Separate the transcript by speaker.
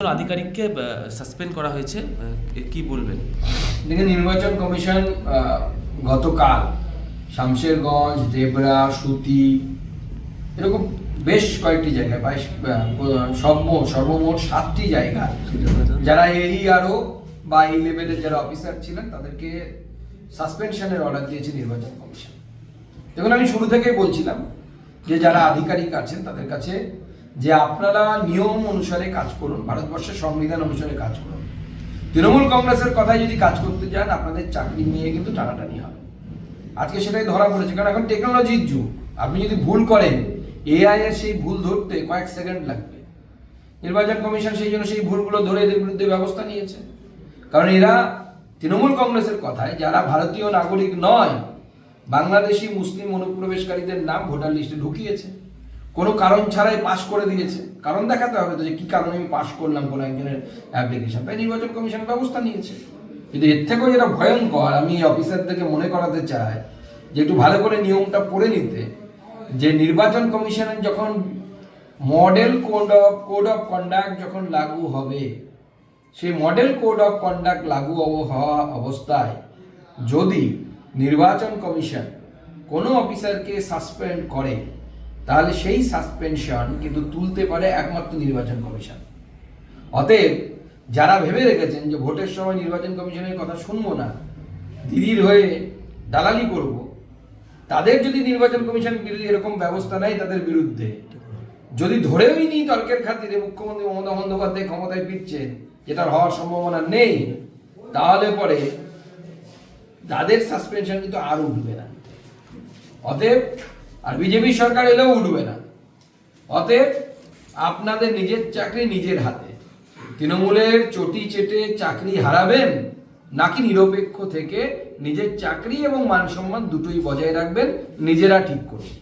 Speaker 1: আধিকারিককে সাসপেন্ড করা হয়েছে, কি বলবেন?
Speaker 2: দেখুন, নির্বাচন কমিশন গতকাল শামশেরগঞ্জ, দেবরা, সুতি এরকম বেশ কয়েকটি জায়গায় সর্বমোট 7টি জায়গা যারা AERO বা এই লেভেলের যারা অফিসার ছিলেন তাদেরকে সাসপেনশনের অর্ডার দিয়েছে নির্বাচন কমিশন। দেখুন, আমি শুরু থেকেই বলছিলাম যে যারা আধিকারিক আছেন তাদের কাছে যে আপনারা নিয়ম অনুসারে কাজ করুন, ভারতবর্ষের সংবিধান অনুসারে কাজ করুন। তৃণমূল কংগ্রেসের কথায় যদি কাজ করতে যান আপনাদের চাকরি নিয়ে কিন্তু টানাটানি হবে। আজকে সেটাই ধরা পড়েছে, কারণ এখন টেকনোলজির যুগ। আপনি যদি ভুল করেন, AI এর সেই ভুল ধরতে কয়েক সেকেন্ড লাগবে। নির্বাচন কমিশন সেই জন্য সেই ভুলগুলো ধরে এদের বিরুদ্ধে ব্যবস্থা নিয়েছে। কারণ এরা তৃণমূল কংগ্রেসের কথায় যারা ভারতীয় নাগরিক নয়, বাংলাদেশি মুসলিম অনুপ্রবেশকারীদের নাম ভোটার লিস্টে ঢুকিয়েছে, কোনো কারণ ছাড়াই পাশ করে দিয়েছে। কারণ দেখাতে হবে তো যে কী কারণে আমি পাশ করলাম কোনো একজনের অ্যাপ্লিকেশন, তাই নির্বাচন কমিশন ব্যবস্থা নিয়েছে। কিন্তু এর থেকেও যেটা ভয়ঙ্কর, আমি অফিসারদেরকে মনে করাতে চাই যে একটু ভালো করে নিয়মটা পড়ে নিতে, যে নির্বাচন কমিশনের যখন মডেল কোড অফ কন্ডাক্ট যখন লাগু হবে, সেই মডেল কোড অফ কন্ডাক্ট লাগু হওয়া অবস্থায় যদি নির্বাচন কমিশন কোনো অফিসারকে সাসপেন্ড করে, তাহলে সেই সাসপেনশন কিন্তু তুলতে পারে একমাত্র নির্বাচন কমিশন। অতএব যারা ভেবে রেখেছেন যে ভোটের সময় নির্বাচন কমিশনের কথা শুনবো না, দিদির হয়ে দালালি করব, তাদের যদি নির্বাচন কমিশন বিরোধী এরকম ব্যবস্থা নেয় তাদের বিরুদ্ধে, যদি ধরেওই নি তর্কের খাতিরে মুখ্যমন্ত্রী মমতা বন্দ্যোপাধ্যায় ক্ষমতায় ফিরছেন, যেটা হওয়ার সম্ভাবনা নেই, তাহলে পরে তাদের সাসপেনশন কিন্তু আর উঠবে না। অতএব আর বিজেপি সরকার এলেও উঠবে না। অতএব আপনাদের নিজের চাকরি নিজের হাতে। তৃণমূলের চটি চেটে চাকরি হারাবেন, নাকি নিরপেক্ষ থেকে নিজের চাকরি এবং মান সম্মান দুটোই বজায় রাখবেন, নিজেরা ঠিক করুন।